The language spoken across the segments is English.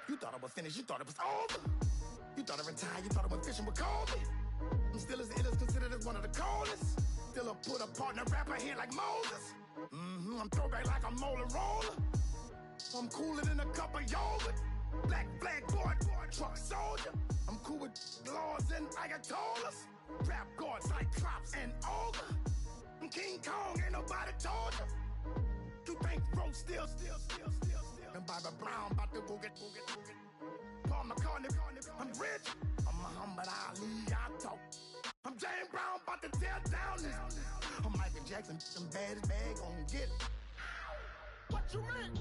You thought it was finished, you thought it was over. You thought it retired, you thought it went fishing with Kobe. I'm still as ill as considered as one of the coldest. Still a put a partner rapper here like Moses. I'm throwback like a molar roller. I'm cooler than a cup of yogurt. Black flag boy, truck soldier. I'm cool with laws and Ayatollahs. Rap gods, Cyclops and Ogre. I'm King Kong, ain't nobody told you. You think bro still. And Bobby Brown about to go get. Paul McCartney, I'm rich. I'm Muhammad Ali, I talk. I'm James Brown, about to tear down this. I'm Michael Jackson, some baddest bag gon' get it. What you mean?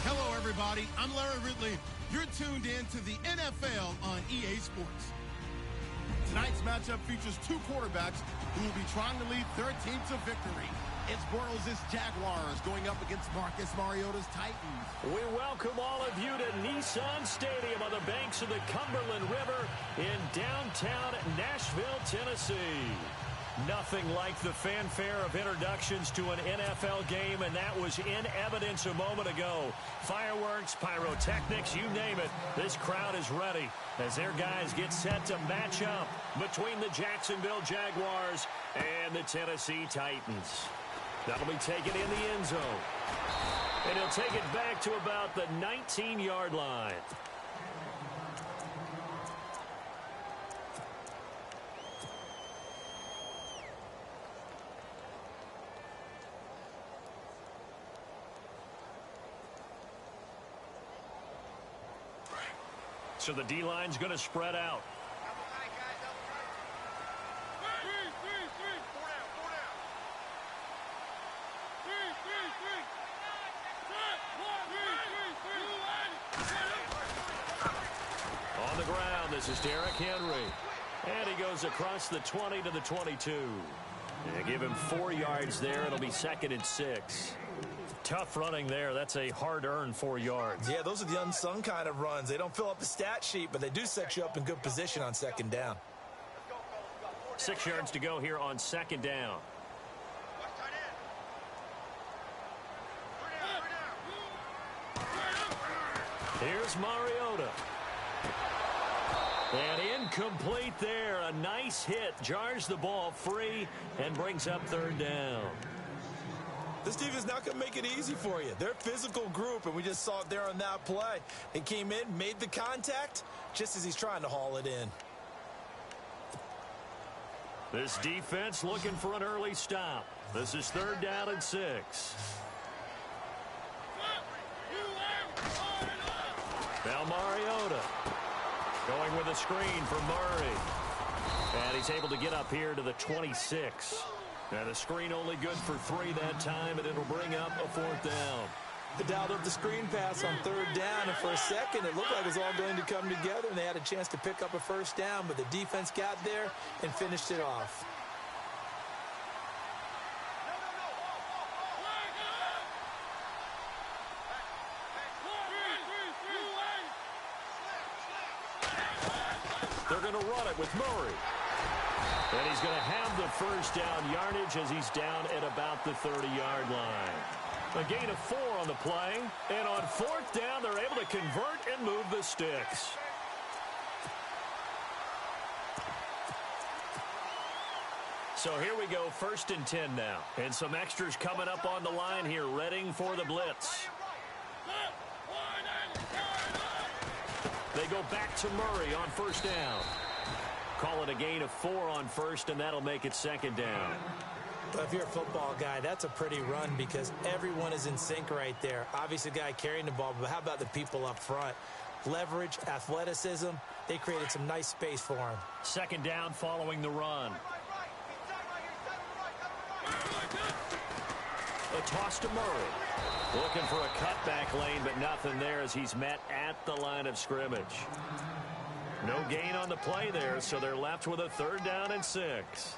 Hello, everybody. I'm Larry Ridley. You're tuned in to the NFL on EA Sports. Tonight's matchup features two quarterbacks who will be trying to lead their team to victory. It's Bortles' Jaguars going up against Marcus Mariota's Titans. We welcome all of you to Nissan Stadium on the banks of the Cumberland River in downtown Nashville, Tennessee. Nothing like the fanfare of introductions to an NFL game, and that was in evidence a moment ago. Fireworks, pyrotechnics, you name it. This crowd is ready as their guys get set to match up between the Jacksonville Jaguars and the Tennessee Titans. That'll be taken in the end zone. And he'll take it back to about the 19-yard line. So the D-line's going to spread out. On the ground, this is Derrick Henry. And he goes across the 20 to the 22. They give him 4 yards there. It'll be 2nd and 6. Tough running there. That's a hard-earned 4 yards. Yeah, those are the unsung kind of runs. They don't fill up the stat sheet, but they do set you up in good position on 2nd down. 6 yards to go here on 2nd down. Here's Mariota. And incomplete there. A nice hit. Jars the ball free and brings up 3rd down. This team is not going to make it easy for you. They're a physical group, and we just saw it there on that play. He came in, made the contact, just as he's trying to haul it in. This defense looking for an early stop. This is 3rd down and 6. Now Mariota going with a screen for Murray. And he's able to get up here to the 26. And a screen only good for 3 that time, and it'll bring up a 4th down. They dialed up the screen pass on 3rd down, and for a second it looked like it was all going to come together, and they had a chance to pick up a 1st down, but the defense got there and finished it off. They're going to run it with Murray. And he's going to have the 1st down yardage as he's down at about the 30-yard line. A gain of 4 on the play. And on 4th down, they're able to convert and move the sticks. So here we go, 1st and 10 now. And some extras coming up on the line here, readying for the blitz. They go back to Murray on 1st down. Call it a gain of 4 on 1st, and that'll make it 2nd down. If you're a football guy, that's a pretty run because everyone is in sync right there. Obviously, the guy carrying the ball, but how about the people up front? Leverage, athleticism, they created some nice space for him. 2nd down following the run. A toss to Murray. Looking for a cutback lane, but nothing there as he's met at the line of scrimmage. No gain on the play there, so they're left with a 3rd down and 6.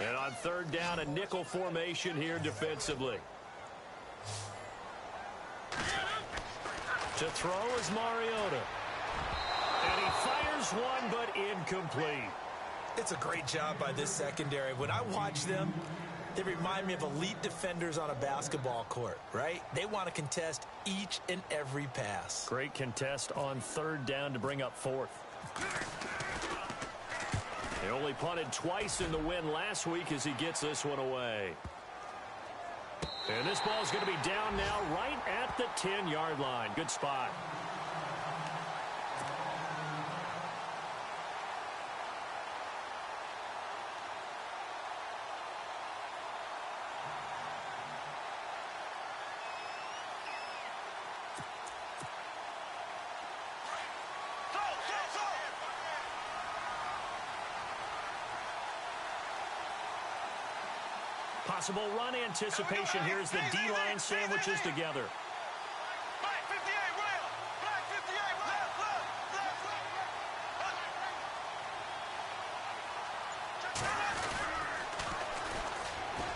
And on third down, a nickel formation here defensively. To throw is Mariota. And he fires one, but incomplete. It's a great job by this secondary. When I watch them, they remind me of elite defenders on a basketball court, right? They want to contest each and every pass. Great contest on third down to bring up fourth. They only punted twice in the win last week as he gets this one away. And this ball is going to be down now right at the 10-yard line. Good spot. Possible run anticipation here as the D-line sandwiches together.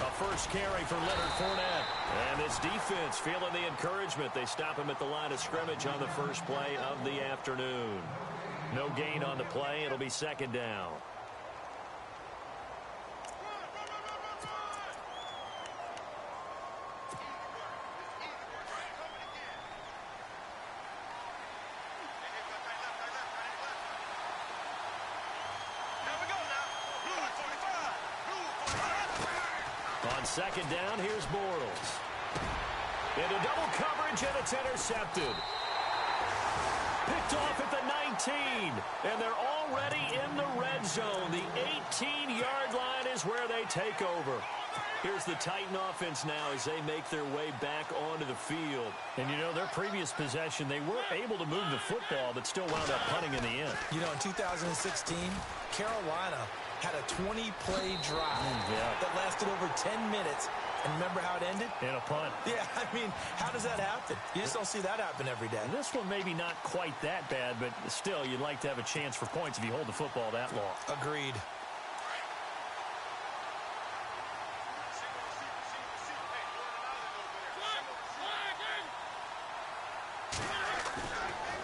A first carry for Leonard Fournette. And this defense feeling the encouragement. They stop him at the line of scrimmage on the first play of the afternoon. No gain on the play. It'll be second down. On second down, here's Bortles. Into double coverage, and it's intercepted. Picked off at the 19, and they're already in the red zone. The 18-yard line is where they take over. Here's the Titan offense now as they make their way back onto the field. And, you know, their previous possession, they were able to move the football, but still wound up punting in the end. You know, in 2016, Carolina had a 20-play drive that lasted over 10 minutes. And remember how it ended? In a punt. Yeah, I mean, how does that happen? You just don't see that happen every day. And this one maybe not quite that bad, but still, you'd like to have a chance for points if you hold the football that long. Agreed.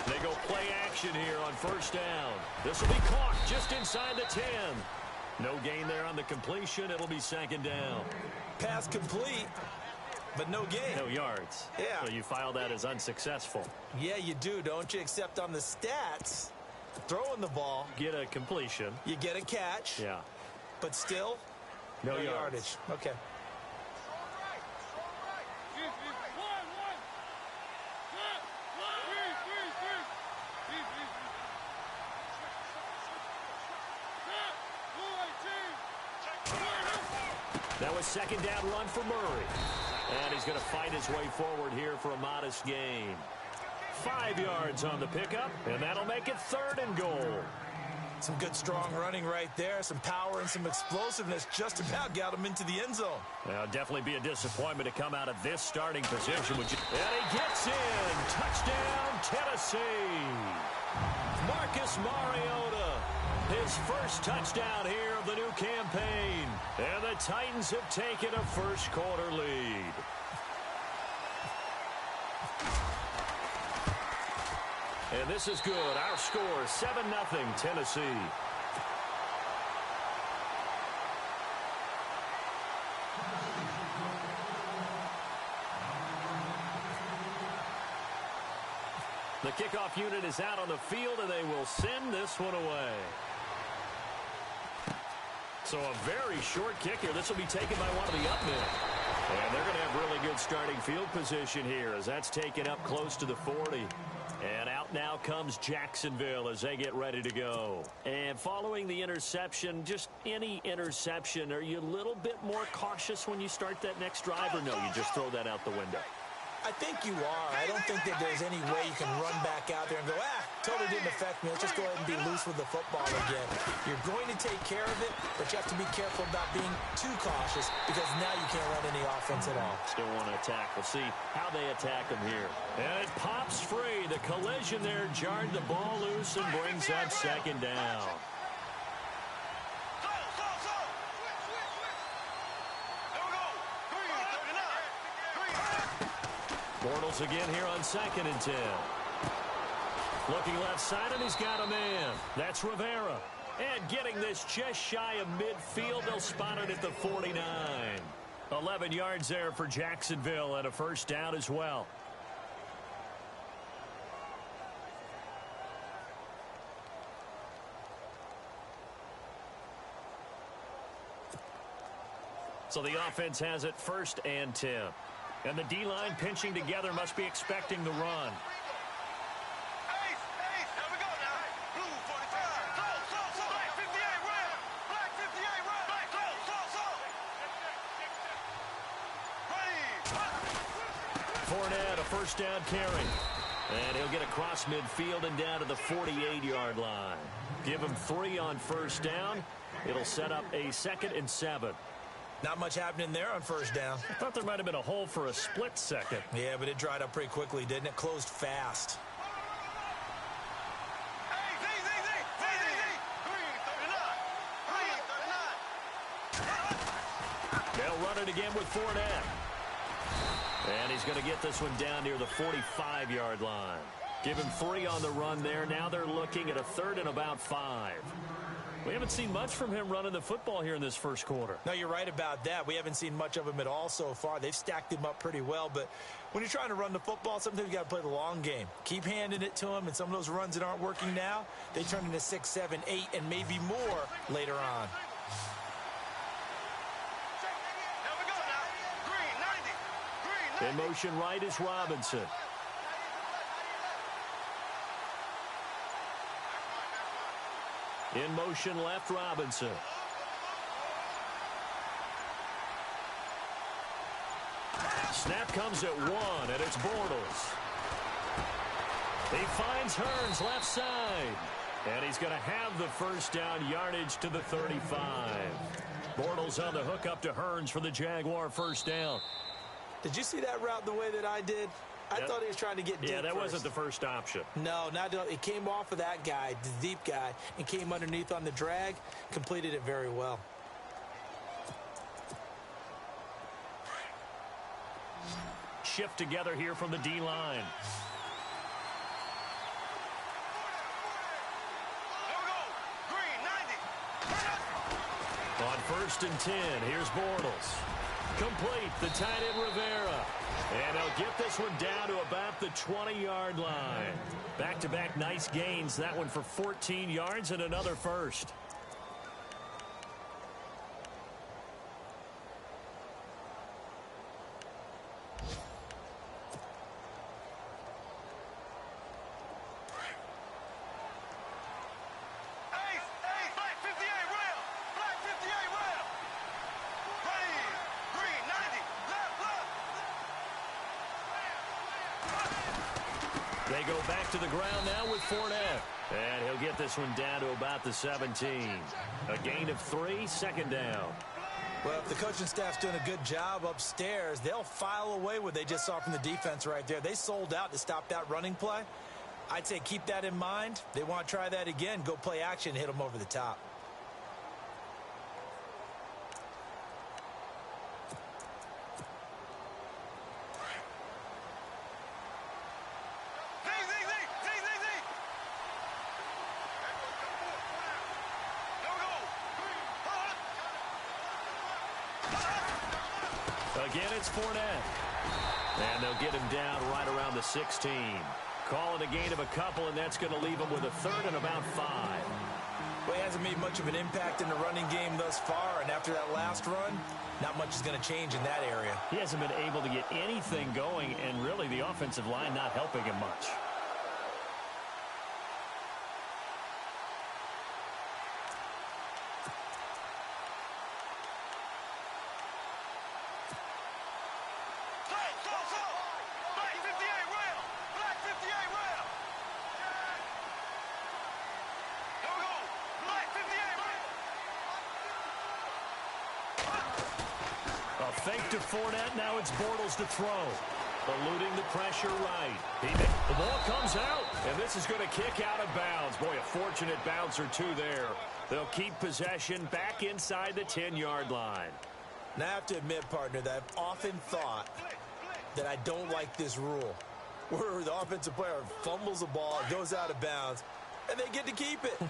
They go play action here on first down. This will be caught just inside the 10. No gain there on the completion. It'll be second down. Pass complete, but no gain. No yards. Yeah. So you file that as unsuccessful. Yeah, you do, don't you? Except on the stats, throwing the ball. Get a completion. You get a catch. Yeah. But still, no yardage. Okay. That was second down run for Murray. And he's going to fight his way forward here for a modest gain. 5 yards on the pickup, and that'll make it third and goal. Some good strong running right there. Some power and some explosiveness just about got him into the end zone. Well, definitely be a disappointment to come out of this starting position. And he gets in. Touchdown, Tennessee. Marcus Mariota. His first touchdown here of the new campaign. And the Titans have taken a first quarter lead. And this is good. Our score, 7-0 Tennessee. The kickoff unit is out on the field, and they will send this one away. So a very short kick here. This will be taken by one of the up men. And they're going to have really good starting field position here as that's taken up close to the 40. And out now comes Jacksonville as they get ready to go. And following the interception, just any interception, are you a little bit more cautious when you start that next drive, or no, you just throw that out the window? I think you are. I don't think that there's any way you can run back out there and go, totally didn't affect me. Let's just go ahead and be loose with the football again. You're going to take care of it, but you have to be careful about being too cautious because now you can't run any offense at all. Still want to attack. We'll see how they attack him here. And it pops free. The collision there jarred the ball loose and brings up second down. Bortles again here on 2nd and 10. Looking left side, and he's got a man. That's Rivera. And getting this just shy of midfield, they'll spot it at the 49. 11 yards there for Jacksonville and a first down as well. So the offense has it 1st and 10. And the D-line pinching together must be expecting the run. Fournette, a first down carry. And he'll get across midfield and down to the 48-yard line. Give him 3 on first down. It'll set up a 2nd and 7. Not much happening there on first down. I thought there might have been a hole for a split second. Yeah, but it dried up pretty quickly, didn't it? Closed fast. They'll run it again with Fournette. And he's going to get this one down near the 45-yard line. Give him 3 on the run there. Now they're looking at a 3rd and about 5. We haven't seen much from him running the football here in this first quarter. No, you're right about that. We haven't seen much of him at all so far. They've stacked him up pretty well, but when you're trying to run the football, sometimes you got to play the long game. Keep handing it to him, and some of those runs that aren't working now, they turn into 6, 7, 8, and maybe more later on. In motion right is Robinson. In motion left, Robinson. Snap comes at 1, and it's Bortles. He finds Hearns left side. And he's going to have the first down, yardage to the 35. Bortles on the hook up to Hearns for the Jaguar first down. Did you see that route the way that I did? I thought he was trying to get deep. Yeah, that first. wasn't the first option. No, it came off of that guy, the deep guy, and came underneath on the drag, completed it very well. Shift together here from the D-line. On 1st and 10, here's Bortles. Complete, the tight end Rivera. And they'll get this one down to about the 20-yard line. Back-to-back nice gains. That one for 14 yards and another first. They go back to the ground now with Fournette. And he'll get this one down to about the 17. A gain of 3, 2nd down. Well, if the coaching staff's doing a good job upstairs, they'll file away what they just saw from the defense right there. They sold out to stop that running play. I'd say keep that in mind. They want to try that again. Go play action, hit them over the top. Again, it's Fournette. And they'll get him down right around the 16. Call it a gain of a couple, and that's going to leave him with a 3rd and about 5. Well, he hasn't made much of an impact in the running game thus far, and after that last run, not much is going to change in that area. He hasn't been able to get anything going, and really the offensive line not helping him much. Fake to Fournette. Now it's Bortles to throw. Eluding the pressure right. The ball comes out, and this is going to kick out of bounds. Boy, a fortunate bounce or two there. They'll keep possession back inside the 10-yard line. Now, I have to admit, partner, that I've often thought that I don't like this rule, where the offensive player fumbles the ball, goes out of bounds, and they get to keep it.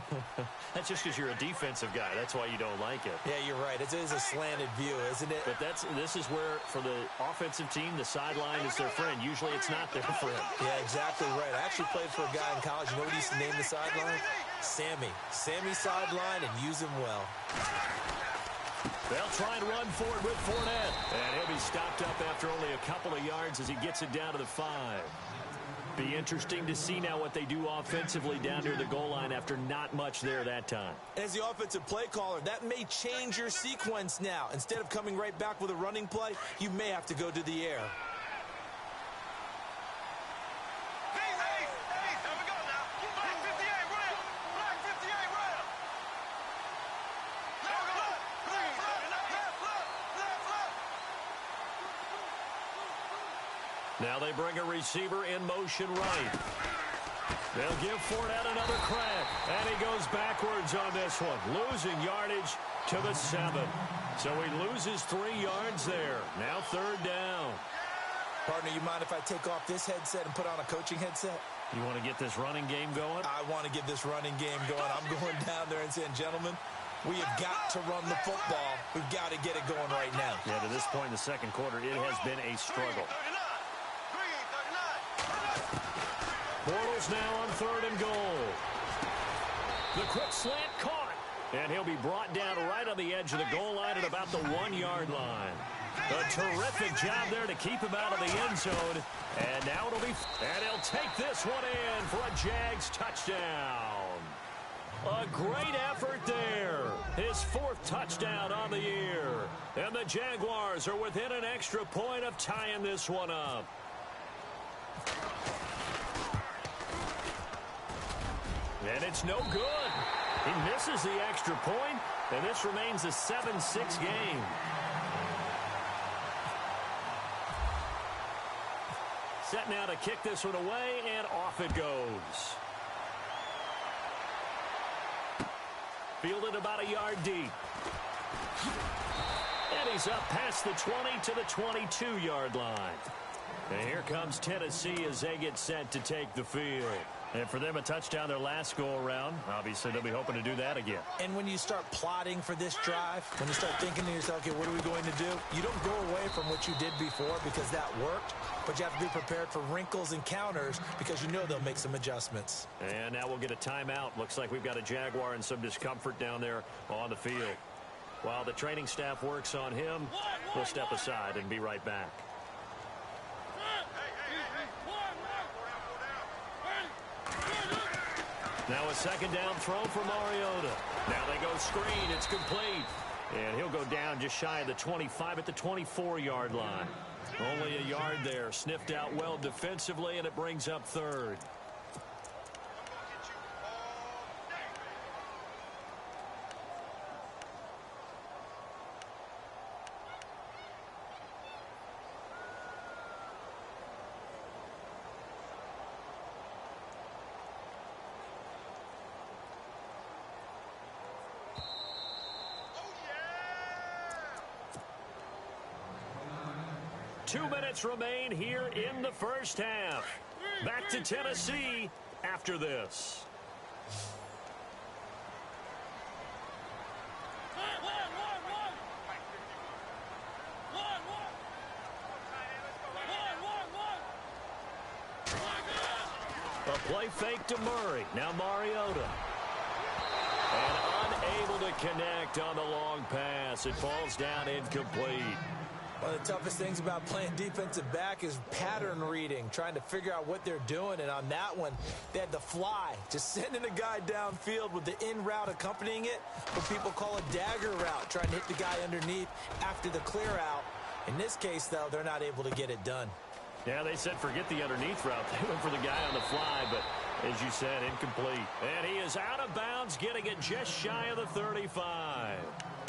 That's just because you're a defensive guy. That's why you don't like it. Yeah, you're right. It is a slanted view, isn't it? But this is where, for the offensive team, the sideline is their friend. Usually it's not their friend. Yeah, exactly right. I actually played for a guy in college. You know what he used to name the sideline? Sammy. Sammy sideline, and use him well. They'll try and run forward with Fournette. And he'll be stopped up after only a couple of yards as he gets it down to the 5. Be interesting to see now what they do offensively down near the goal line after not much there that time. As the offensive play caller, that may change your sequence now. Instead of coming right back with a running play, you may have to go to the air. Now they bring a receiver in motion right. They'll give Fournette another crack. And he goes backwards on this one, losing yardage to the 7. So he loses 3 yards there. Now 3rd down. Partner, you mind if I take off this headset and put on a coaching headset? You want to get this running game going? I want to get this running game going. I'm going down there and saying, gentlemen, we have got to run the football. We've got to get it going right now. Yeah, to this point in the second quarter, it has been a struggle. Bortles now on 3rd and goal. The quick slant caught. And he'll be brought down right on the edge of the goal line at about the 1-yard line. A terrific job there to keep him out of the end zone. And now it'll be... And he'll take this one in for a Jags touchdown. A great effort there. His 4th touchdown on the year. And the Jaguars are within an extra point of tying this one up. And it's no good. He misses the extra point, and this remains a 7-6 game. Set now to kick this one away, and off it goes. Fielded about a yard deep. And he's up past the 20 to the 22-yard line. And here comes Tennessee as they get set to take the field. And for them, a touchdown their last go-around. Obviously, they'll be hoping to do that again. And when you start plotting for this drive, when you start thinking to yourself, okay, what are we going to do? You don't go away from what you did before because that worked, but you have to be prepared for wrinkles and counters because you know they'll make some adjustments. And now we'll get a timeout. Looks like we've got a Jaguar and some discomfort down there on the field. While the training staff works on him, we'll step aside and be right back. Now a second down throw for Mariota. Now they go screen. It's complete. And he'll go down just shy of the 25 at the 24-yard line. Only a yard there. Sniffed out well defensively, and it brings up 3rd. Two minutes remain here in the first half. Back to Tennessee after this. A play fake to Murray. Now Mariota. And unable to connect on the long pass. It falls down incomplete. One of the toughest things about playing defensive back is pattern reading, trying to figure out what they're doing. And on that one, they had the fly, just sending a guy downfield with the in route accompanying it, what people call a dagger route, trying to hit the guy underneath after the clear out. In this case, though, they're not able to get it done. Yeah, they said forget the underneath route. They went for the guy on the fly, but as you said, incomplete. And he is out of bounds, getting it just shy of the 35.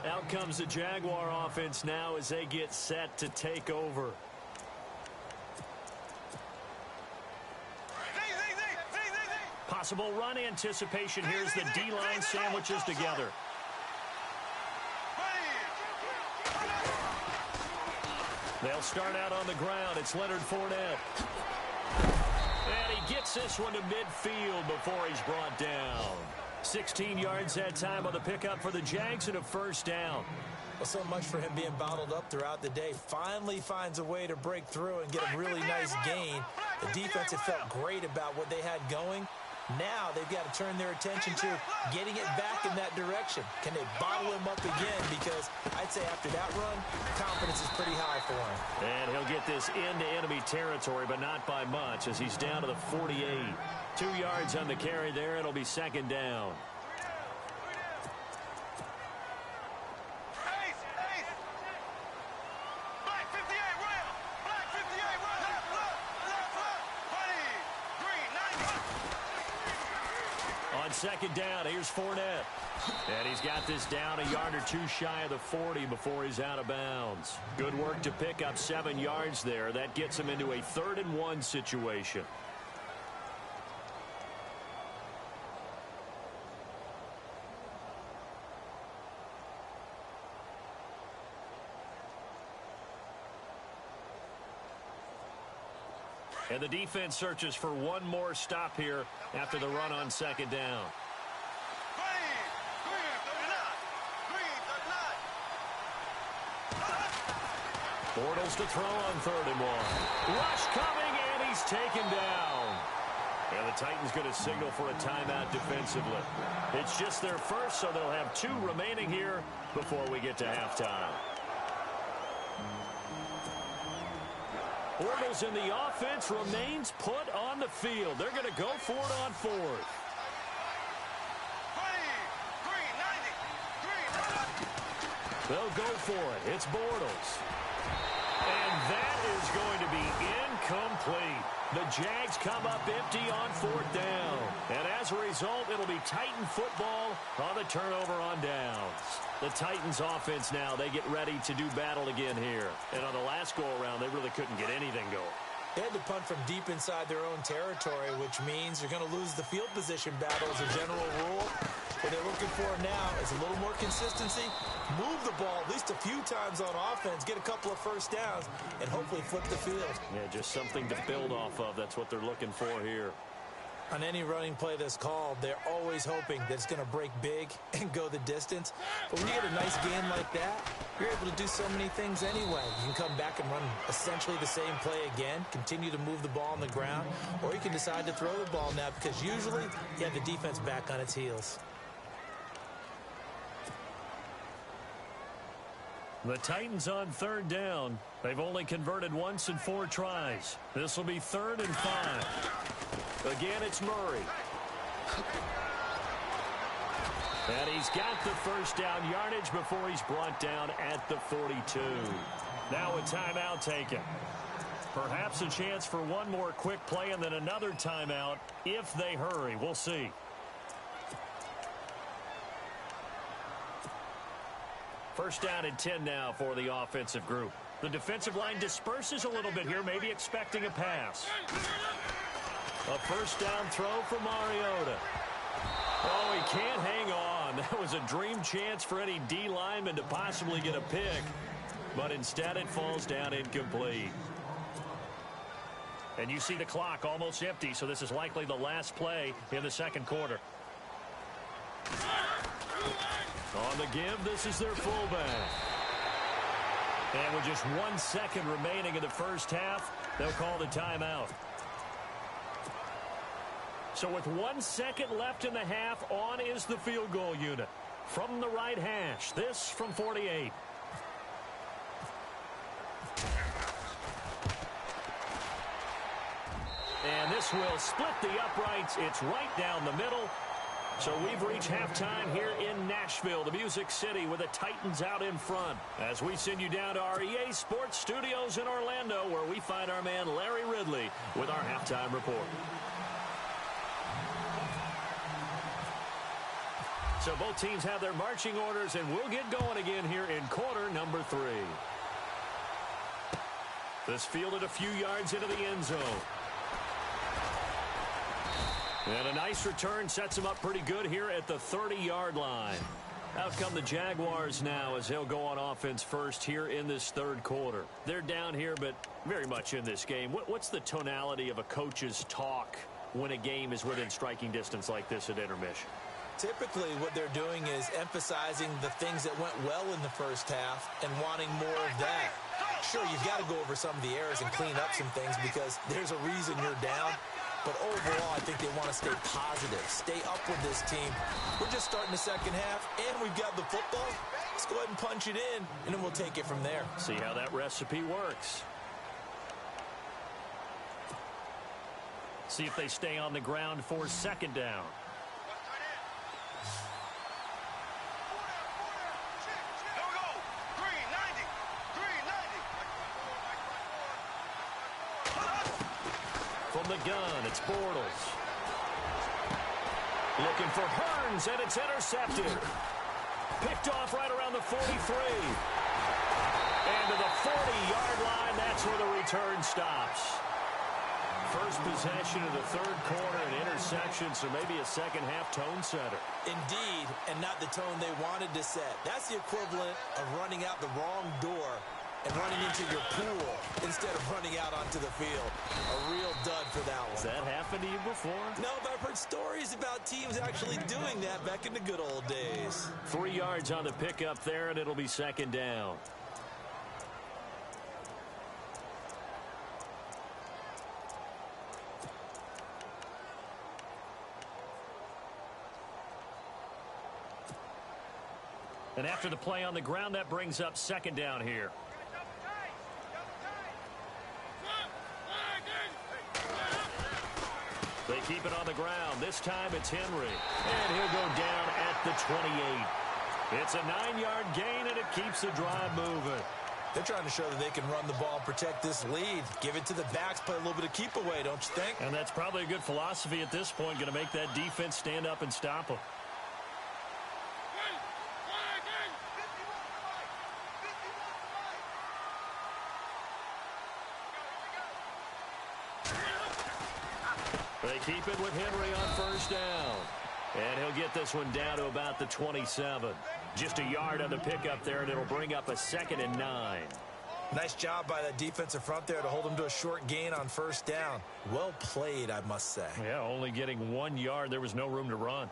Out comes the Jaguar offense now as they get set to take over. Possible run anticipation. Here's the D-line sandwiches together. They'll start out on the ground. It's Leonard Fournette. And he gets this one to midfield before he's brought down. 16 yards that time on the pickup for the Jags and a first down. Well, so much for him being bottled up throughout the day. Finally finds a way to break through and get a really nice gain. The defense had felt great about what they had going. Now they've got to turn their attention to getting it back in that direction. Can they bottle him up again? Because I'd say after that run, confidence is pretty high for him. And he'll get this into enemy territory, but not by much as he's down to the 48. 2 yards on the carry there. It'll be second down. On second down, here's Fournette. And he's got this down a yard or two shy of the 40 before he's out of bounds. Good work to pick up 7 yards there. That gets him into a 3rd and 1 situation. And the defense searches for one more stop here after the run on second down. Bortles to throw on 3rd and 1. Rush coming, and he's taken down. And the Titans going to signal for a timeout defensively. It's just their first, so they'll have 2 remaining here before we get to halftime. Bortles in the offense remains put on the field. They're going to go for it on 4th. They'll go for it. It's Bortles. And that is going to be incomplete. The Jags come up empty on 4th down. And as a result, it'll be Titan football on the turnover on downs. The Titans offense now, they get ready to do battle again here. And on the last go-around, they really couldn't get anything going. They had to punt from deep inside their own territory, which means you're going to lose the field position battle as a general rule. What they're looking for now is a little more consistency, move the ball at least a few times on offense, get a couple of first downs, and hopefully flip the field. Yeah, just something to build off of. That's what they're looking for here. On any running play that's called, they're always hoping that it's going to break big and go the distance. But when you get a nice gain like that, you're able to do so many things anyway. You can come back and run essentially the same play again, continue to move the ball on the ground, or you can decide to throw the ball now because usually you have the defense back on its heels. The Titans on 3rd down. They've only converted once in 4 tries. This will be 3rd and 5. Again, it's Murray. And he's got the first down yardage before he's brought down at the 42. Now a timeout taken. Perhaps a chance for one more quick play and then another timeout if they hurry. We'll see. First down and 10 now for the offensive group. The defensive line disperses a little bit here, maybe expecting a pass. A first down throw for Mariota. Oh, he can't hang on. That was a dream chance for any D lineman to possibly get a pick. But instead it falls down incomplete. And you see the clock almost empty, so this is likely the last play in the second quarter. On the give, this is their fullback. And with just 1 second remaining in the first half, they'll call the timeout. So with 1 second left in the half, on is the field goal unit. From the right hash, this from 48. And this will split the uprights. It's right down the middle. So we've reached halftime here in Nashville, the Music City, with the Titans out in front. As we send you down to our EA Sports Studios in Orlando, where we find our man Larry Ridley with our halftime report. So both teams have their marching orders, and we'll get going again here in quarter number 3. This fielded a few yards into the end zone. And a nice return sets him up pretty good here at the 30-yard line. Out come the Jaguars now as they'll go on offense first here in this third quarter. They're down here, but very much in this game. What's the tonality of a coach's talk when a game is within striking distance like this at intermission? Typically, what they're doing is emphasizing the things that went well in the first half and wanting more of that. Sure, you've got to go over some of the errors and clean up some things because there's a reason you're down. But overall, I think they want to stay positive, stay up with this team. We're just starting the second half, and we've got the football. Let's go ahead and punch it in, and then we'll take it from there. See how that recipe works. See if they stay on the ground for second down. From the gun, it's Bortles. Looking for Hearns, and it's intercepted. Picked off right around the 43. And to the 40-yard line, that's where the return stops. First possession of the third quarter, an interception, so maybe a second-half tone setter. Indeed, and not the tone they wanted to set. That's the equivalent of running out the wrong door and running into your pool instead of running out onto the field. A real dud for that one. Has that happened to you before? No, but I've heard stories about teams actually doing that back in the good old days. 3 yards on the pickup there, and it'll be second down. And after the play on the ground, that brings up second down here. They keep it on the ground. This time it's Henry. And he'll go down at the 28. It's a 9-yard gain, and it keeps the drive moving. They're trying to show that they can run the ball and protect this lead. Give it to the backs, play a little bit of keep away, don't you think? And that's probably a good philosophy at this point. Going to make that defense stand up and stop them. They keep it with Henry on first down. And he'll get this one down to about the 27. Just a yard on the pickup there, and it'll bring up a 2nd and 9. Nice job by that defensive front there to hold him to a short gain on first down. Well played, I must say. Yeah, only getting 1 yard. There was no room to run.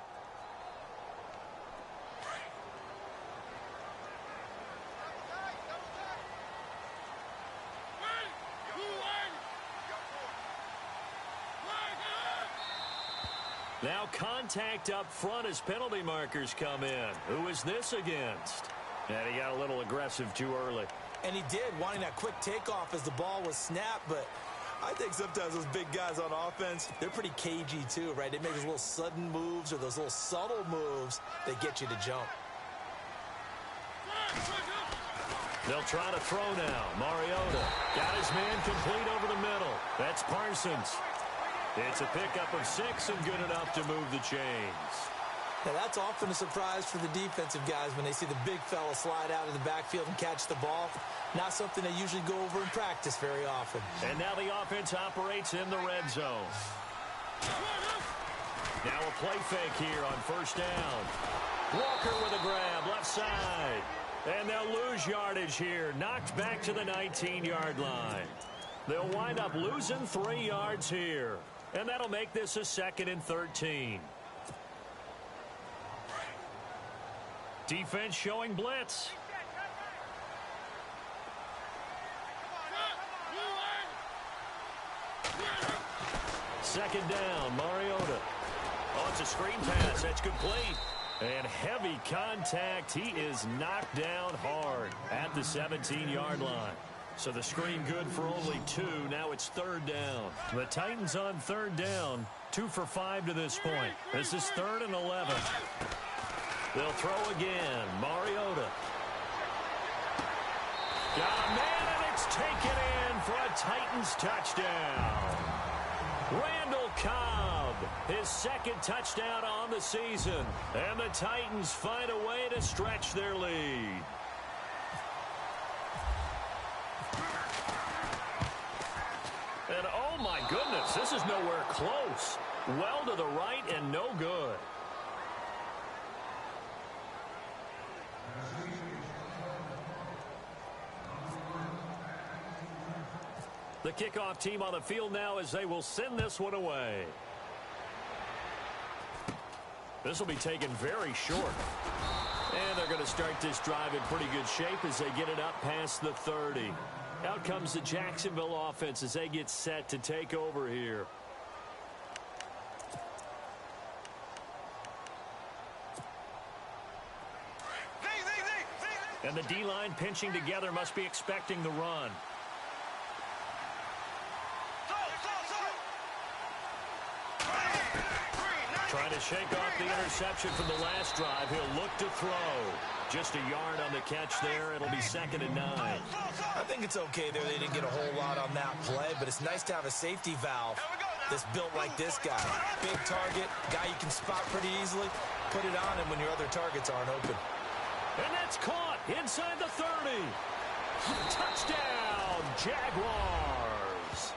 Now contact up front as penalty markers come in. Who is this against? And he got a little aggressive too early. And he did, wanting that quick takeoff as the ball was snapped. But I think sometimes those big guys on offense, they're pretty cagey too, right? They make those little sudden moves or those little subtle moves that get you to jump. They'll try to throw now. Mariota got his man complete over the middle. That's Parsons. It's a pickup of 6 and good enough to move the chains. Now that's often a surprise for the defensive guys when they see the big fella slide out of the backfield and catch the ball. Not something they usually go over in practice very often. And now the offense operates in the red zone. Now a play fake here on first down. Walker with a grab, left side. And they'll lose yardage here. Knocked back to the 19-yard line. They'll wind up losing 3 yards here. And that'll make this a 2nd and 13. Defense showing blitz. Second down, Mariota. Oh, it's a screen pass. That's complete. And heavy contact. He is knocked down hard at the 17-yard line. So the screen good for only 2. Now it's third down. The Titans on third down. 2 for 5 to this point. This is 3rd and 11. They'll throw again. Mariota. Got a man, and it's taken in for a Titans touchdown. Randall Cobb, his 2nd touchdown on the season. And the Titans find a way to stretch their lead. And oh my goodness, this is nowhere close. Well to the right and no good. The kickoff team on the field now as they will send this one away. This will be taken very short. And they're going to start this drive in pretty good shape as they get it up past the 30. Out comes the Jacksonville offense as they get set to take over here. And the D-line pinching together must be expecting the run. Trying to shake off the interception from the last drive. He'll look to throw. Just a yard on the catch there. It'll be 2nd and 9. I think it's okay there. They didn't get a whole lot on that play, but it's nice to have a safety valve that's built like this guy. Big target, guy you can spot pretty easily. Put it on him when your other targets aren't open. And that's caught inside the 30. Touchdown, Jaguars.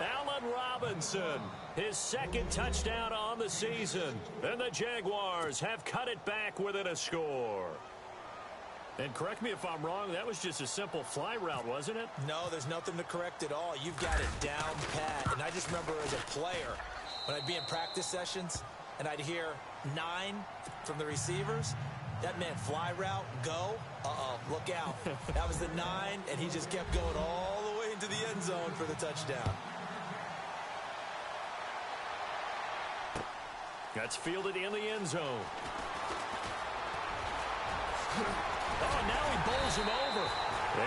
Allen Robinson, his 2nd touchdown on the season. And the Jaguars have cut it back within a score. And correct me if I'm wrong, that was just a simple fly route, wasn't it? No, there's nothing to correct at all. You've got it down pat. And I just remember as a player, when I'd be in practice sessions, and I'd hear 9 from the receivers, that meant fly route, go, look out. That was the 9, and he just kept going all the way into the end zone for the touchdown. That's fielded in the end zone. Oh, now he bowls him over.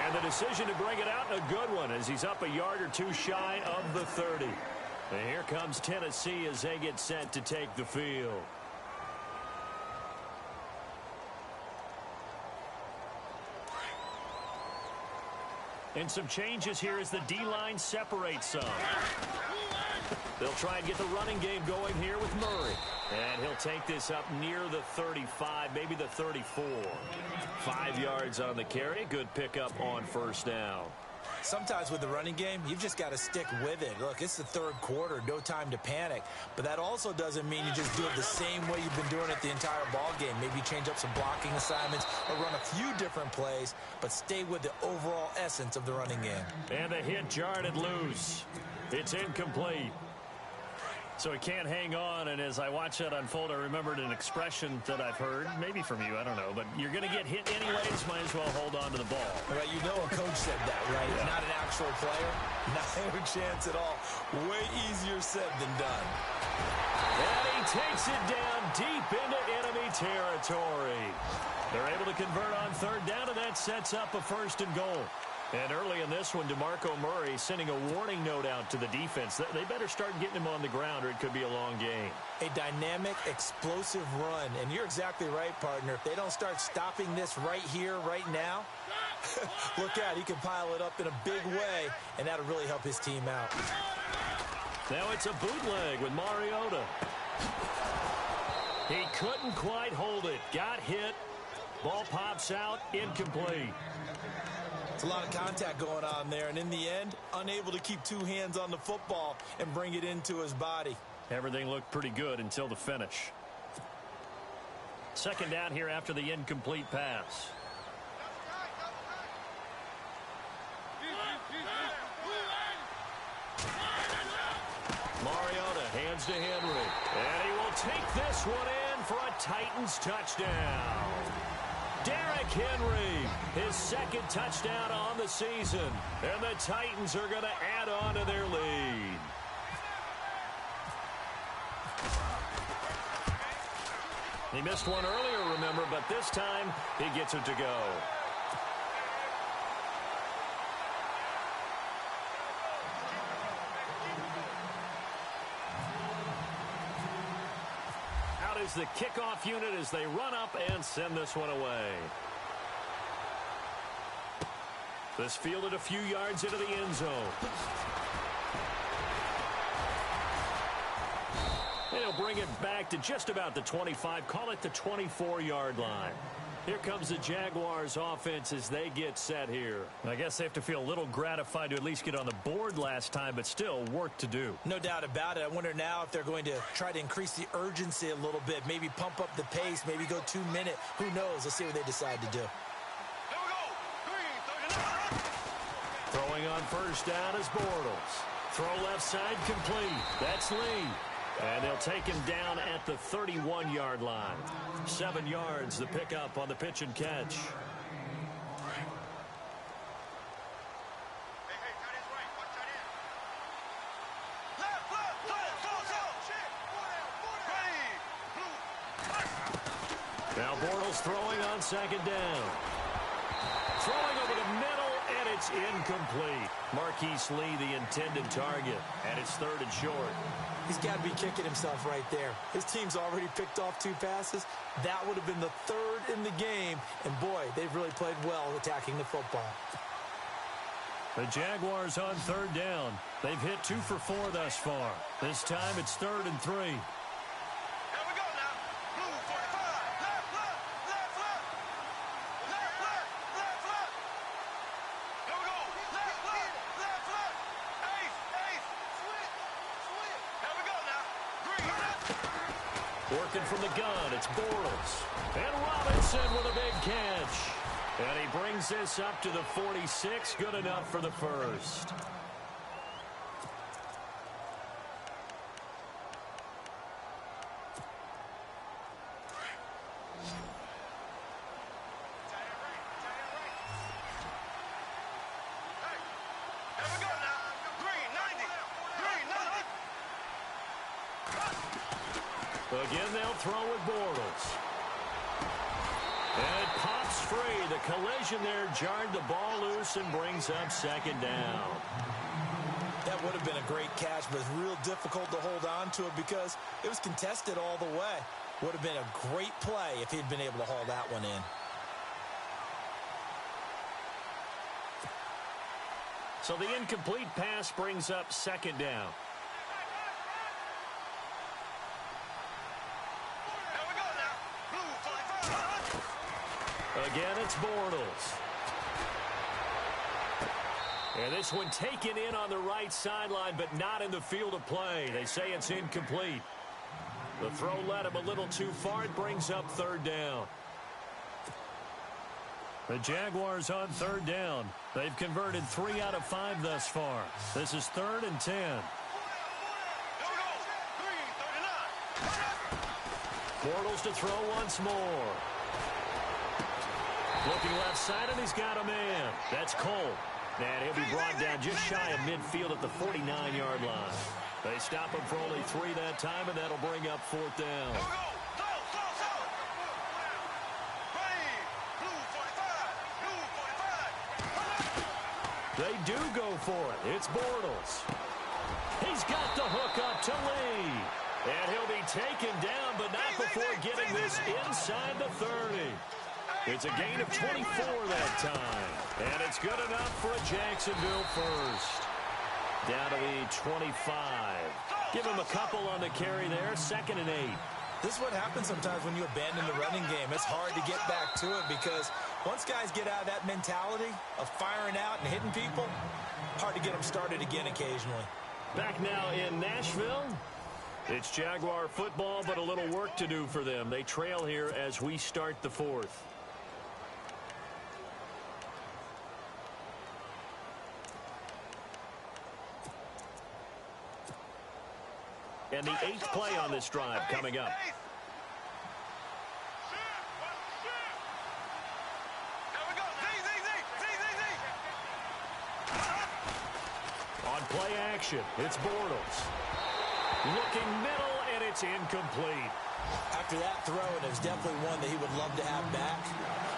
And the decision to bring it out, a good one, as he's up a yard or two shy of the 30. And here comes Tennessee as they get set to take the field. And some changes here as the D-line separates some. They'll try and get the running game going here with Murray. And he'll take this up near the 35, maybe the 34. 5 yards on the carry. Good pickup on 1st down. Sometimes with the running game, you've just got to stick with it. Look, it's the 3rd quarter, no time to panic. But that also doesn't mean you just do it the same way you've been doing it the entire ball game. Maybe change up some blocking assignments or run a few different plays, but stay with the overall essence of the running game. And the hit jarred it loose. It's incomplete. So he can't hang on, and as I watch that unfold, I remembered an expression that I've heard, maybe from you, I don't know, but you're going to get hit anyways, might as well hold on to the ball. Right, you know a coach said that, right? Yeah. Not an actual player. No chance at all. Way easier said than done. And he takes it down deep into enemy territory. They're able to convert on 3rd down, and that sets up a 1st and goal. And early in this one, DeMarco Murray sending a warning note out to the defense. They better start getting him on the ground or it could be a long game. A dynamic, explosive run. And you're exactly right, partner. If they don't start stopping this right here, right now, look out, he can pile it up in a big way, and that'll really help his team out. Now it's a bootleg with Mariota. He couldn't quite hold it. Got hit. Ball pops out. Incomplete. It's a lot of contact going on there, and in the end, unable to keep 2 hands on the football and bring it into his body. Everything looked pretty good until the finish. 2nd down here after the incomplete pass. Mariota hands to Henry, and he will take this one in for a Titans touchdown. Derrick Henry, his 2nd touchdown on the season. And the Titans are going to add on to their lead. He missed one earlier, remember, but this time he gets it to go. Is the kickoff unit as they run up and send this one away. This fielded a few yards into the end zone. And he'll bring it back to just about the 25, call it the 24-yard line. Here comes the Jaguars offense as they get set here. I guess they have to feel a little gratified to at least get on the board last time, but still work to do. No doubt about it. I wonder now if they're going to try to increase the urgency a little bit, maybe pump up the pace, maybe go 2-minute. Who knows? Let's see what they decide to do. Throwing on first down is Bortles. Throw left side complete. That's Lee. And they'll take him down at the 31-yard line. 7 yards, the pickup on the pitch and catch. Now Bortles throwing on second down. Throwing over the middle, and it's incomplete. Marquise Lee, the intended target, and it's 3rd and short. He's got to be kicking himself right there. His team's already picked off 2 passes. That would have been the 3rd in the game, and boy, they've really played well attacking the football. The Jaguars on 3rd down. They've hit 2 for 4 thus far. This time it's 3rd and 3. Working from the gun, it's Bortles. And Robinson with a big catch. And he brings this up to the 46. Good enough for the first. Again, they'll throw with Bortles. And it pops free. The collision there jarred the ball loose and brings up second down. That would have been a great catch, but it's real difficult to hold on to it because it was contested all the way. Would have been a great play if he'd been able to haul that one in. So the incomplete pass brings up second down. Again, it's Bortles. And this one taken in on the right sideline, but not in the field of play. They say it's incomplete. The throw led him a little too far. It brings up 3rd down. The Jaguars on 3rd down. They've converted 3 out of 5 thus far. This is 3rd and 10. Bortles to throw once more. Looking left side, and he's got a man. That's Cole. And he'll be brought down just shy of midfield at the 49-yard line. They stop him for only 3 that time, and that'll bring up 4th down. They do go for it. It's Bortles. He's got the hook up to Lee. And he'll be taken down, but not before getting this inside the 30. It's a gain of 24 that time. And it's good enough for a Jacksonville first. Down to the 25. Give him a couple on the carry there. 2nd and 8. This is what happens sometimes when you abandon the running game. It's hard to get back to it because once guys get out of that mentality of firing out and hitting people, hard to get them started again occasionally. Back now in Nashville. It's Jaguar football, but a little work to do for them. They trail here as we start the 4th. And the 8th play on this drive coming up. On play action, it's Bortles. Looking middle, and it's incomplete. After that throw, and it was definitely one that he would love to have back.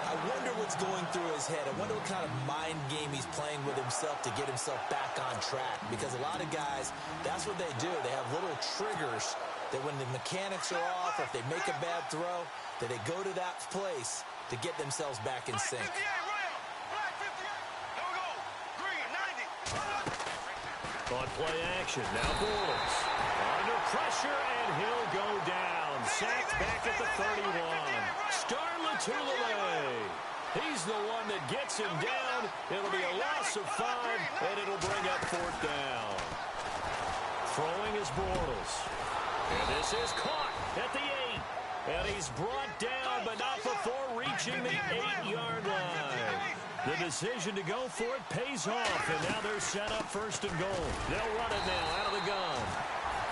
I wonder what's going through his head. I wonder what kind of mind game he's playing with himself to get himself back on track. Because a lot of guys, that's what they do. They have little triggers that when the mechanics are off, or if they make a bad throw, that they go to that place to get themselves back in sync. On play action, now Bortles. Under pressure, and he'll go down. Sacked back at the 31. Star Latulippe. He's the one that gets him down. It'll be a loss of 5, and it'll bring up 4th down. Throwing is Bortles. And this is caught at the 8. And he's brought down, but not before reaching the 8-yard line. The decision to go for it pays off, and now they're set up first and goal. They'll run it now out of the gun.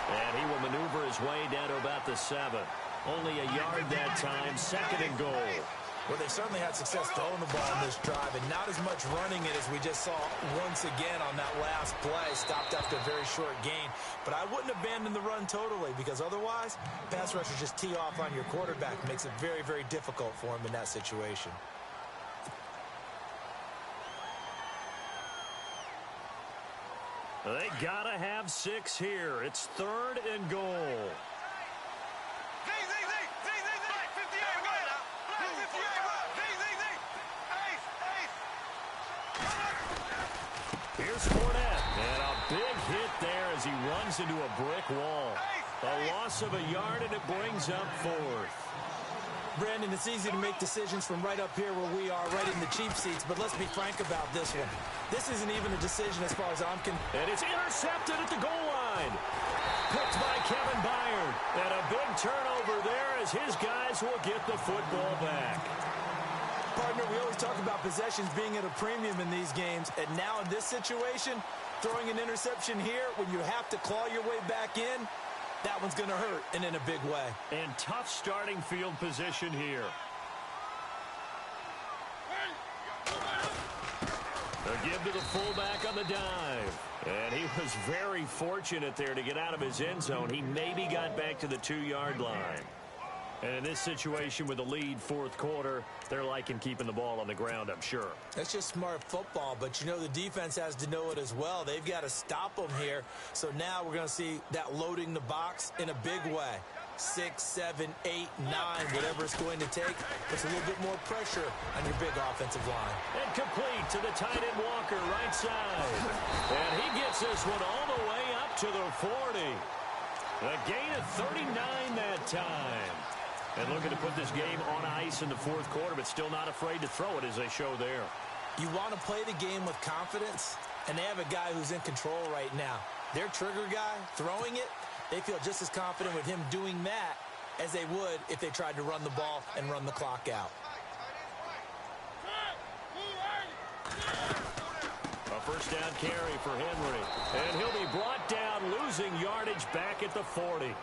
And he will maneuver his way down to about the 7. Only a yard that time, second and goal. Well, they certainly had success throwing the ball in this drive, and not as much running it as we just saw once again on that last play. Stopped after a very short gain. But I wouldn't abandon the run totally, because otherwise, pass rushers just tee off on your quarterback. Makes it very, very difficult for him in that situation. They gotta have 6 here. It's third and goal. Here's Fournette, and a big hit there as he runs into a brick wall. A loss of a yard, and it brings up 4th. Brandon, it's easy to make decisions from right up here where we are, right in the cheap seats, but let's be frank about this one. This isn't even a decision as far as I'm concerned. And it's intercepted at the goal line. Picked by Kevin Byard. And a big turnover there as his guys will get the football back. Partner, we always talk about possessions being at a premium in these games, and now in this situation, throwing an interception here when you have to claw your way back in, that one's going to hurt, and in a big way. And tough starting field position here. A give to the fullback on the dive. And he was very fortunate there to get out of his end zone. He maybe got back to the 2-yard line. And in this situation with the lead fourth quarter, they're liking keeping the ball on the ground, I'm sure. That's just smart football, but you know the defense has to know it as well. They've got to stop them here. So now we're going to see that loading the box in a big way. 6, 7, 8, 9, whatever it's going to take, puts a little bit more pressure on your big offensive line. And complete to the tight end Walker, right side. And he gets this one all the way up to the 40. A gain of 39 that time. And looking to put this game on ice in the fourth quarter, but still not afraid to throw it as they show there. You want to play the game with confidence, and they have a guy who's in control right now. Their trigger guy, throwing it, they feel just as confident with him doing that as they would if they tried to run the ball and run the clock out. A first down carry for Henry. And he'll be brought down, losing yardage back at the 40.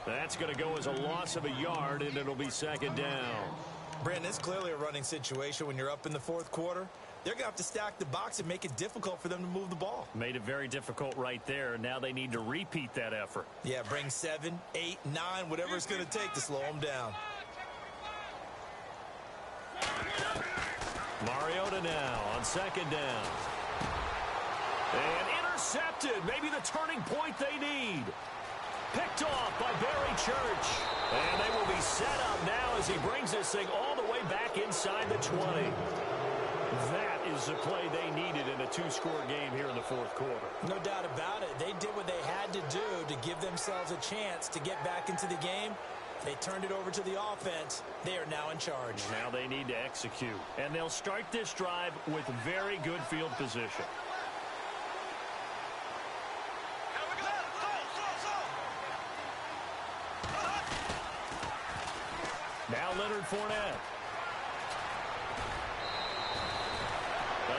That's going to go as a loss of a yard, and it'll be second down. Brandon, it's clearly a running situation when you're up in the fourth quarter. They're going to have to stack the box and make it difficult for them to move the ball. Made it very difficult right there. Now they need to repeat that effort. Yeah, bring 7, 8, 9, whatever it's going to take to slow them down. Mariota now on second down. And intercepted. Maybe the turning point they need. Picked off by Barry Church. And they will be set up now as he brings this thing all the way back inside the 20. That is the play they needed in a 2-score game here in the fourth quarter. No doubt about it. They did what they had to do to give themselves a chance to get back into the game. They turned it over to the offense. They are now in charge. Now they need to execute. And they'll start this drive with very good field position. Now Leonard Fournette.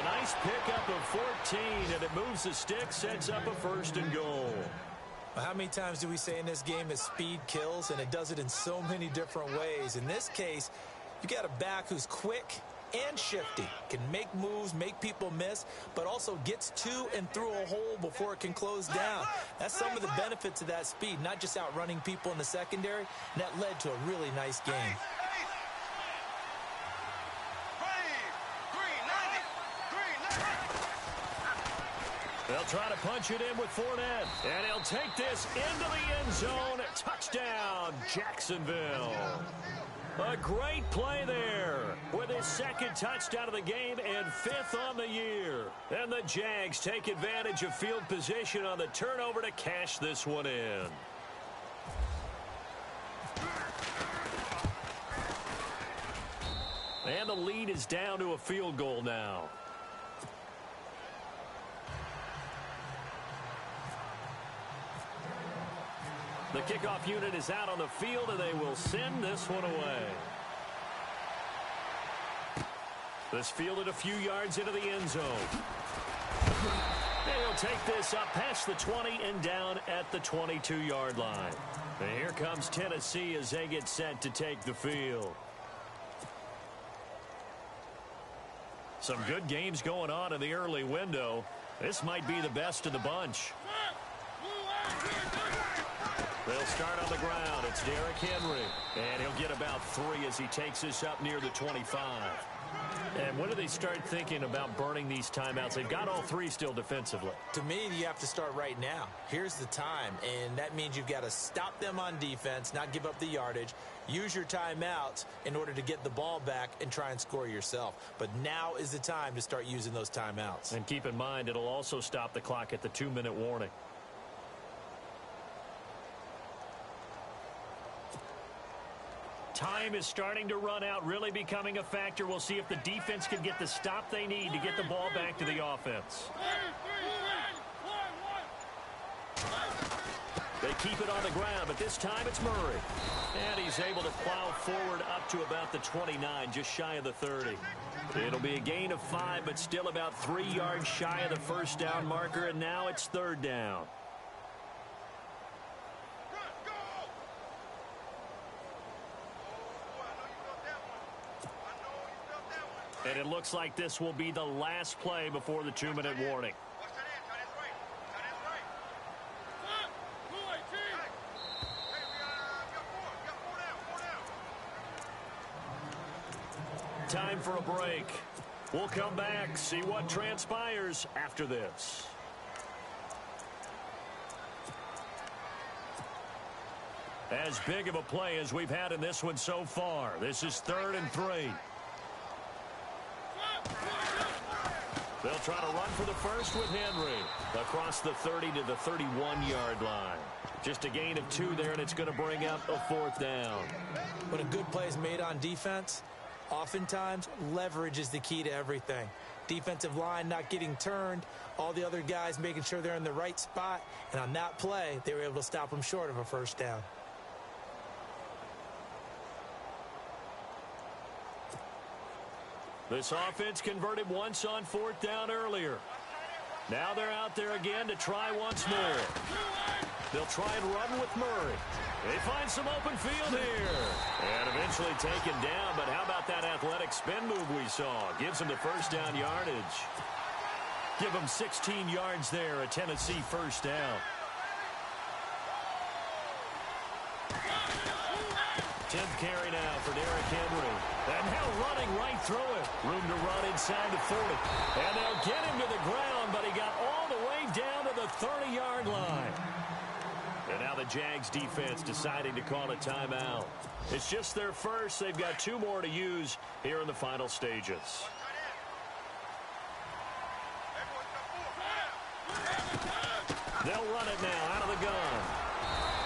A nice pickup of 14, and it moves the stick, sets up a first and goal. Well, how many times do we say in this game that speed kills, and it does it in so many different ways? In this case, you got a back who's quick and shifty, can make moves, make people miss, but also gets to and through a hole before it can close down. That's some of the benefits of that speed, not just outrunning people in the secondary, and that led to a really nice game. They'll try to punch it in with Fournette, and he'll take this into the end zone. Touchdown, Jacksonville. A great play there with his second touchdown of the game and 5th on the year. And the Jags take advantage of field position on the turnover to cash this one in. And the lead is down to a field goal now. The kickoff unit is out on the field, and they will send this one away. This fielded a few yards into the end zone. And he'll take this up past the 20 and down at the 22-yard line. And here comes Tennessee as they get set to take the field. Some good games going on in the early window. This might be the best of the bunch. They'll start on the ground. It's Derrick Henry. And he'll get about 3 as he takes this up near the 25. And when do they start thinking about burning these timeouts? They've got all 3 still defensively. To me, you have to start right now. Here's the time, and that means you've got to stop them on defense, not give up the yardage, use your timeouts in order to get the ball back and try and score yourself. But now is the time to start using those timeouts. And keep in mind, it'll also stop the clock at the 2-minute warning. Time is starting to run out, really becoming a factor. We'll see if the defense can get the stop they need to get the ball back to the offense. They keep it on the ground, but this time it's Murray. And he's able to plow forward up to about the 29, just shy of the 30. It'll be a gain of 5, but still about 3 yards shy of the first down marker, and now it's 3rd down. And it looks like this will be the last play before the 2-minute warning. Time for a break. We'll come back, see what transpires after this. As big of a play as we've had in this one so far. This is 3rd and 3. They'll try to run for the first with Henry. Across the 30 to the 31-yard line. Just a gain of 2 there, and it's going to bring up a 4th down. When a good play is made on defense, oftentimes leverage is the key to everything. Defensive line not getting turned, all the other guys making sure they're in the right spot, and on that play, they were able to stop them short of a first down. This offense converted once on 4th down earlier. Now they're out there again to try once more. They'll try and run with Murray. They find some open field here. And eventually taken down, but how about that athletic spin move we saw? Gives them the first down yardage. Give them 16 yards there, a Tennessee first down. 10th carry now for Derrick Henry. And now running right through it. Room to run inside the 40. And they'll get him to the ground, but he got all the way down to the 30-yard line. And now the Jags defense deciding to call a timeout. It's just their first. They've got 2 more to use here in the final stages. They'll run it now out of the gun.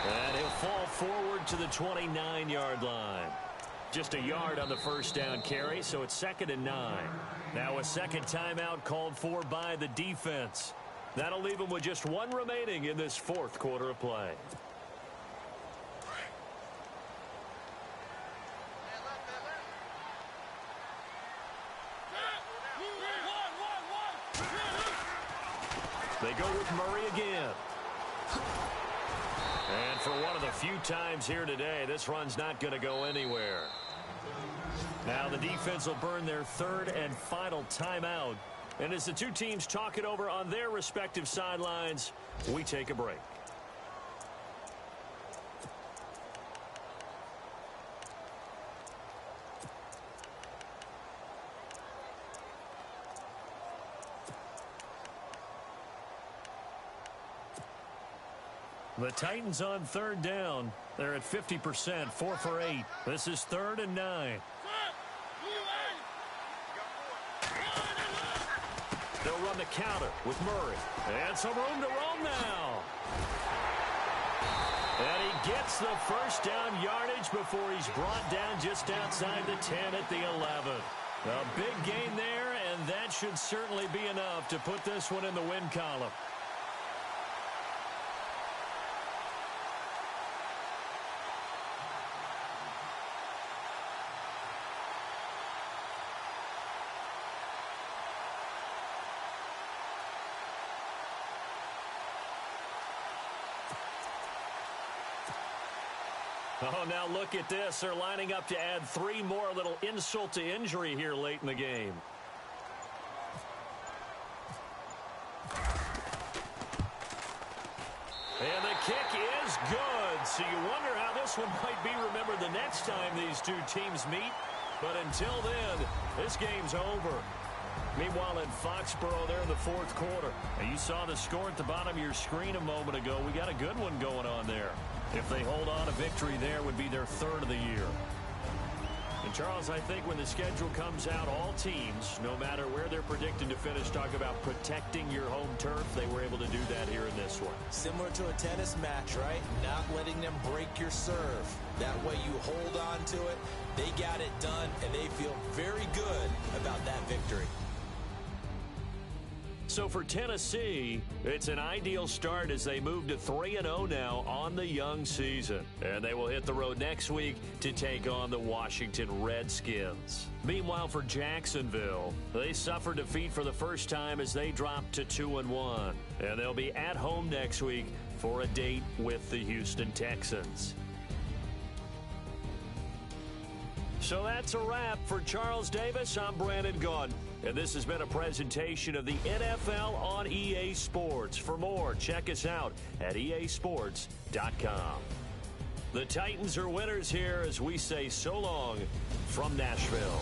And he'll fall forward to the 29-yard line. Just a yard on the first down carry, so it's 2nd and 9. Now a second timeout called for by the defense. That'll leave them with just 1 remaining in this 4th quarter of play. They go with Murray again. And for one of the few times here today, this run's not going to go anywhere. Now the defense will burn their 3rd and final timeout. And as the 2 teams talk it over on their respective sidelines, we take a break. The Titans on 3rd down. They're at 50%, 4 for 8. This is 3rd and 9. They'll run the counter with Murray. And some room to roam now. And he gets the first down yardage before he's brought down just outside the 10 at the 11. A big gain there, and that should certainly be enough to put this one in the win column. Oh, now look at this. They're lining up to add 3 more, a little insult to injury here late in the game. And the kick is good. So you wonder how this one might be remembered the next time these two teams meet. But until then, this game's over. Meanwhile, in Foxborough, they're in the 4th quarter. And you saw the score at the bottom of your screen a moment ago. We got a good one going on there. If they hold on, a victory there would be their 3rd of the year. And, Charles, I think when the schedule comes out, all teams, no matter where they're predicted to finish, talk about protecting your home turf. They were able to do that here in this one. Similar to a tennis match, right? Not letting them break your serve. That way you hold on to it. They got it done, and they feel very good about that victory. So for Tennessee, it's an ideal start as they move to 3-0 now on the young season. And they will hit the road next week to take on the Washington Redskins. Meanwhile, for Jacksonville, they suffered defeat for the first time as they dropped to 2-1. And they'll be at home next week for a date with the Houston Texans. So that's a wrap. For Charles Davis, I'm Brandon Gaudin. And this has been a presentation of the NFL on EA Sports. For more, check us out at easports.com. The Titans are winners here as we say so long from Nashville.